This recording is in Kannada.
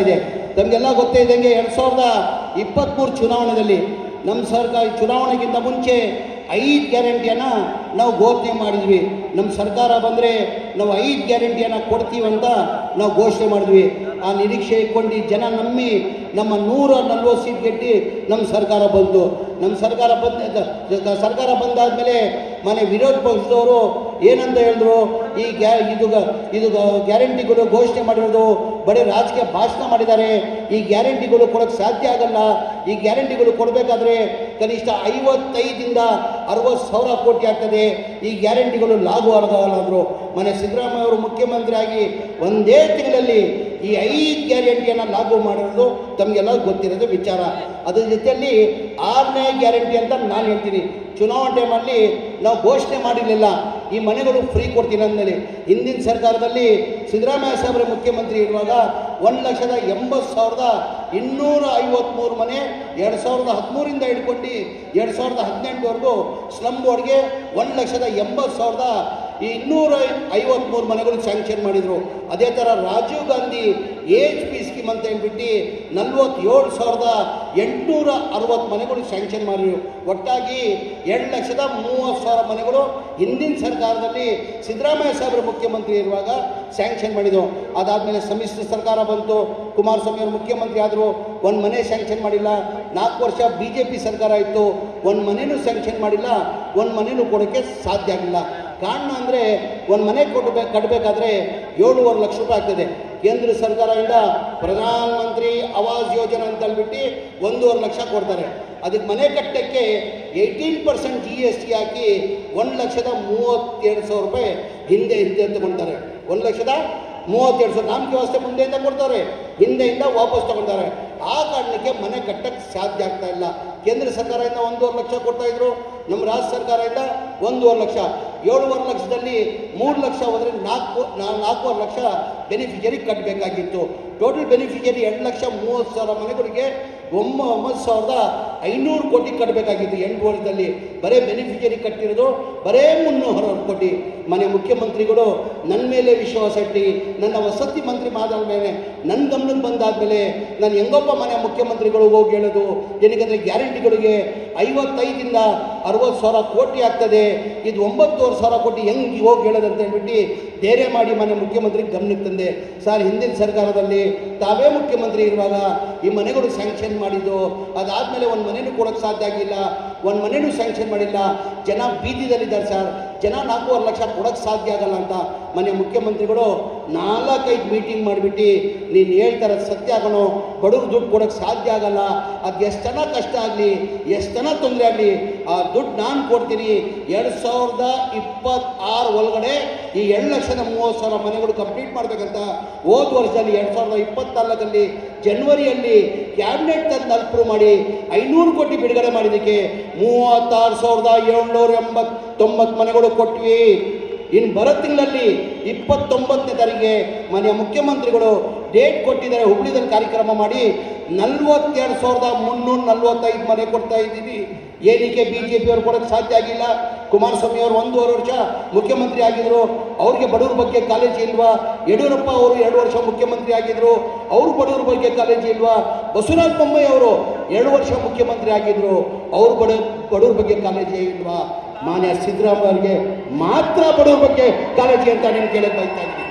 ಇದೆ. ನಮಗೆಲ್ಲ ಗೊತ್ತೇ ಇದ್ದಂಗೆ 2023 ಚುನಾವಣೆಯಲ್ಲಿ ನಮ್ಮ ಸರ್ಕಾರ ಚುನಾವಣೆಗಿಂತ ಮುಂಚೆ 5 ಗ್ಯಾರಂಟಿಯನ್ನು ನಾವು ಘೋಷಣೆ ಮಾಡಿದ್ವಿ. ನಮ್ಮ ಸರ್ಕಾರ ಬಂದರೆ ನಾವು 5 ಗ್ಯಾರಂಟಿಯನ್ನು ಕೊಡ್ತೀವಿ ಅಂತ ನಾವು ಘೋಷಣೆ ಮಾಡಿದ್ವಿ. ಆ ನಿರೀಕ್ಷೆ ಇಟ್ಕೊಂಡು ಜನ ನಂಬಿ ನಮ್ಮ 140 ಸೀಟ್ ಗೆದ್ದು ನಮ್ಮ ಸರ್ಕಾರ ಬಂತು. ನಮ್ಮ ಸರ್ಕಾರ ಬಂದಾದಮೇಲೆ ಮನೆ ವಿರೋಧ ಪಕ್ಷದವರು ಏನಂತ ಹೇಳಿದ್ರು, ಇದು ಗ್ಯಾರಂಟಿಗಳು ಘೋಷಣೆ ಮಾಡಿರೋದು ಬರೀ ರಾಜಕೀಯ ಭಾಷಣ ಮಾಡಿದ್ದಾರೆ, ಈ ಗ್ಯಾರಂಟಿಗಳು ಕೊಡೋಕ್ಕೆ ಸಾಧ್ಯ ಆಗಲ್ಲ, ಈ ಗ್ಯಾರಂಟಿಗಳು ಕೊಡಬೇಕಾದ್ರೆ ಕನಿಷ್ಠ 55ರಿಂದ 60 ಸಾವಿರ ಕೋಟಿ ಆಗ್ತದೆ, ಈ ಗ್ಯಾರಂಟಿಗಳು ಲಾಗು ಆಗಲ್ಲ ಅಂದರು. ಮನೆ ಸಿದ್ದರಾಮಯ್ಯ ಅವರು ಮುಖ್ಯಮಂತ್ರಿ ಆಗಿ ಒಂದೇ ತಿಂಗಳಲ್ಲಿ ಈ 5 ಗ್ಯಾರಂಟಿಯನ್ನು ಲಾಗು ಮಾಡಿರೋದು ತಮಗೆಲ್ಲ ಗೊತ್ತಿರೋದು ವಿಚಾರ. ಅದ್ರ ಜೊತೆಯಲ್ಲಿ 6ನೇ ಗ್ಯಾರಂಟಿ ಅಂತ ನಾನು ಹೇಳ್ತೀನಿ. ಚುನಾವಣೆ ಟೈಮಲ್ಲಿ ನಾವು ಘೋಷಣೆ ಮಾಡಿರಲಿಲ್ಲ ಈ ಮನೆಗಳು ಫ್ರೀ ಕೊಡ್ತೀನಿ ಅಂದಮೇಲೆ. ಹಿಂದಿನ ಸರ್ಕಾರದಲ್ಲಿ ಸಿದ್ದರಾಮಯ್ಯ ಸಾಹೇಬರ ಮುಖ್ಯಮಂತ್ರಿ ಇರುವಾಗ 1,80,253 ಮನೆ 2013ರಿಂದ ಹಿಡ್ಕೊಂಡು 2018ವರೆಗೂ ಸ್ಲಮ್ ಬೋರ್ಡ್ಗೆ 1,80,253 ಮನೆಗಳು ಸ್ಯಾಂಕ್ಷನ್ ಮಾಡಿದರು. ಅದೇ ಥರ ರಾಜೀವ್ ಗಾಂಧಿ AHP ಸ್ಕೀಮ್ ಅಂತ ಹೇಳ್ಬಿಟ್ಟು 47,860 ಮನೆಗಳು ಸ್ಯಾಂಕ್ಷನ್ ಮಾಡಿದರು. ಒಟ್ಟಾಗಿ 2,30,000 ಮನೆಗಳು ಹಿಂದಿನ ಸರ್ಕಾರದಲ್ಲಿ ಸಿದ್ದರಾಮಯ್ಯ ಸಾಹೇಬರ ಮುಖ್ಯಮಂತ್ರಿ ಇರುವಾಗ ಸ್ಯಾಂಕ್ಷನ್ ಮಾಡಿದವು. ಅದಾದಮೇಲೆ ಸಮ್ಮಿಶ್ರ ಸರ್ಕಾರ ಬಂತು, ಕುಮಾರಸ್ವಾಮಿ ಅವರು ಮುಖ್ಯಮಂತ್ರಿ ಆದರು, ಒಂದು ಮನೆ ಸ್ಯಾಂಕ್ಷನ್ ಮಾಡಿಲ್ಲ. 4 ವರ್ಷ BJP ಸರ್ಕಾರ ಇತ್ತು, ಒಂದು ಮನೆಯೂ ಸ್ಯಾಂಕ್ಷನ್ ಮಾಡಿಲ್ಲ, ಒಂದು ಮನೆಯೂ ಕೊಡೋಕ್ಕೆ ಸಾಧ್ಯ ಆಗಿಲ್ಲ. ಕಾರಣ ಅಂದರೆ ಒಂದು ಮನೆ ಕಟ್ಟಬೇಕಾದ್ರೆ 7.5 ಲಕ್ಷ ರೂಪಾಯಿ ಆಗ್ತದೆ. ಕೇಂದ್ರ ಸರ್ಕಾರದಿಂದ ಪ್ರಧಾನ ಮಂತ್ರಿ ಆವಾಸ್ ಯೋಜನೆ ಅಂತ ಹೇಳ್ಬಿಟ್ಟು 1.5 ಲಕ್ಷ ಕೊಡ್ತಾರೆ. ಅದಕ್ಕೆ ಮನೆ ಕಟ್ಟಕ್ಕೆ 18% GST ಹಾಕಿ 1,32,000 ರೂಪಾಯಿ ಹಿಂದೆ ತಗೊಳ್ತಾರೆ. 1,32,000 ನಾಮಕಿ ವ್ಯವಸ್ಥೆ ಮುಂದೆಯಿಂದ ಕೊಡ್ತಾರೆ, ಹಿಂದೆಯಿಂದ ವಾಪಸ್ ತಗೊಳ್ತಾರೆ. ಆ ಕಾರಣಕ್ಕೆ ಮನೆ ಕಟ್ಟಕ್ಕೆ ಸಾಧ್ಯ ಆಗ್ತಾ ಇಲ್ಲ. ಕೇಂದ್ರ ಸರ್ಕಾರದಿಂದ 1.5 ಲಕ್ಷ ಕೊಡ್ತಾಯಿದ್ರು, ನಮ್ಮ ರಾಜ್ಯ ಸರ್ಕಾರದಿಂದ 1.5 ಲಕ್ಷ. 7.5 ಲಕ್ಷದಲ್ಲಿ 3 ಲಕ್ಷ ಹೋದರೆ 4.5 ಲಕ್ಷ ಬೆನಿಫಿಷರಿ ಕಟ್ಟಬೇಕಾಗಿತ್ತು. ಟೋಟಲ್ ಬೆನಿಫಿಷರಿ 2,30,000 ಮನೆಗಳಿಗೆ 9,500 ಕೋಟಿ ಕಟ್ಟಬೇಕಾಗಿತ್ತು. 8 ವರ್ಷದಲ್ಲಿ ಬರೀ ಬೆನಿಫಿಷರಿ ಕಟ್ಟಿರೋದು ಬರೇ 300 ಕೋಟಿ. ಮನೆ ಮುಖ್ಯಮಂತ್ರಿಗಳು ನನ್ನ ಮೇಲೆ ವಿಶ್ವಾಸ ಇಟ್ಟು ನನ್ನ ವಸತಿ ಮಂತ್ರಿ ಮಾತಾದ ಮೇಲೆ ನನ್ನ ಗಮನಕ್ಕೆ ಬಂದಾದಮೇಲೆ ನಾನು ಹೆಂಗಪ್ಪ ಮನೆ ಮುಖ್ಯಮಂತ್ರಿಗಳು ಹೋಗಿ ಹೇಳೋದು, ಏನಕ್ಕೆ ಗ್ಯಾರಂಟಿಗಳಿಗೆ 55ರಿಂದ 60 ಸಾವಿರ ಕೋಟಿ ಆಗ್ತದೆ, ಇದು 9,000 ಕೋಟಿ ಹೆಂಗೆ ಹೋಗಿ ಹೇಳೋದು ಅಂತ ಹೇಳ್ಬಿಟ್ಟು ಧೈರ್ಯ ಮಾಡಿ ಮನೆ ಮುಖ್ಯಮಂತ್ರಿ ಗಮನಕ್ಕೆ ತಂದೆ. ಸರ್, ಹಿಂದಿನ ಸರ್ಕಾರದಲ್ಲಿ ತಾವೇ ಮುಖ್ಯಮಂತ್ರಿ ಇರುವಾಗ ಈ ಮನೆಗಳು ಸ್ಯಾಂಕ್ಷನ್ ಮಾಡಿದ್ದು, ಅದಾದಮೇಲೆ ಒಂದು ಮನೆಯೂ ಕೊಡೋಕ್ಕೆ ಸಾಧ್ಯ ಆಗಿಲ್ಲ, ಒಂದು ಮನೆಯೂ ಸ್ಯಾಂಕ್ಷನ್ ಮಾಡಿಲ್ಲ. ಜನ ಬೀದಿದಲ್ಲಿದ್ದಾರೆ ಸರ್, ಜನ 4.5 ಲಕ್ಷ ಕೊಡೋಕ್ಕೆ ಸಾಧ್ಯ ಆಗಲ್ಲ ಅಂತ ಮನೆ ಮುಖ್ಯಮಂತ್ರಿಗಳು 4-5 ಮೀಟಿಂಗ್ ಮಾಡಿಬಿಟ್ಟು ನೀನು ಹೇಳ್ತಾರೆ ಸತ್ಯ ಆಗೋಣ, ಬಡವ್ರು ದುಡ್ಡು ಕೊಡೋಕ್ಕೆ ಸಾಧ್ಯ ಆಗಲ್ಲ, ಅದು ಎಷ್ಟು ಜನ ಕಷ್ಟ ಆಗಲಿ, ಎಷ್ಟು ಜನ ತೊಂದರೆ ಆಗಲಿ, ಆ ದುಡ್ಡು ನಾನು ಕೊಡ್ತೀನಿ. 2026 ಒಳಗಡೆ ಈ 2,30,000 ಮನೆಗಳು ಕಂಪ್ಲೀಟ್ ಮಾಡಬೇಕಂತ ಹೋದ ವರ್ಷದಲ್ಲಿ 2024 ಜನವರಿಯಲ್ಲಿ ಕ್ಯಾಬಿನೆಟ್ ತಂದು ಅಪ್ರೂವ್ ಮಾಡಿ 500 ಕೋಟಿ ಬಿಡುಗಡೆ ಮಾಡಿದ್ದಕ್ಕೆ 36,789 ಮನೆಗಳು ಕೊಟ್ವಿ. ಇನ್ನು ಬರೋ ತಿಂಗಳಲ್ಲಿ 29ನೇ ತಾರೀಕಿಗೆ ಮನೆಯ ಮುಖ್ಯಮಂತ್ರಿಗಳು ಡೇಟ್ ಕೊಟ್ಟಿದ್ದಾರೆ, ಹುಬ್ಳಿದಲ್ಲಿ ಕಾರ್ಯಕ್ರಮ ಮಾಡಿ 42,345 ಮನೆ ಕೊಡ್ತಾ ಇದ್ದೀವಿ. ಏನಕ್ಕೆ BJP ಅವರು ಕೊಡೋಕ್ಕೆ ಸಾಧ್ಯ ಆಗಿಲ್ಲ? ಕುಮಾರಸ್ವಾಮಿ ಅವರು 1.5 ವರ್ಷ ಮುಖ್ಯಮಂತ್ರಿ ಆಗಿದ್ರು, ಅವ್ರಿಗೆ ಬಡವ್ರ ಬಗ್ಗೆ ಕಾಳಜಿ ಇಲ್ವಾ? ಯಡಿಯೂರಪ್ಪ ಅವರು 2 ವರ್ಷ ಮುಖ್ಯಮಂತ್ರಿ ಆಗಿದ್ರು, ಅವರು ಬಡವ್ರ ಬಗ್ಗೆ ಕಾಳಜಿ ಇಲ್ವಾ? ಬಸವರಾಜ ಬೊಮ್ಮಾಯಿ ಅವರು 2 ವರ್ಷ ಮುಖ್ಯಮಂತ್ರಿ ಆಗಿದ್ರು, ಅವರು ಬಡವ್ರ ಬಗ್ಗೆ ಕಾಳಜಿ ಇಲ್ವಾ? ಮಾನ್ಯ ಸಿದ್ದರಾಮಯ್ಯ ಅವರಿಗೆ ಮಾತ್ರ ಬಡವ್ರ ಬಗ್ಗೆ ಕಾಳಜಿ ಅಂತ నేను ಕೇಳಕ್ಕೆ ಬಯಸ್ತಾ ಇದ್ದೀನಿ.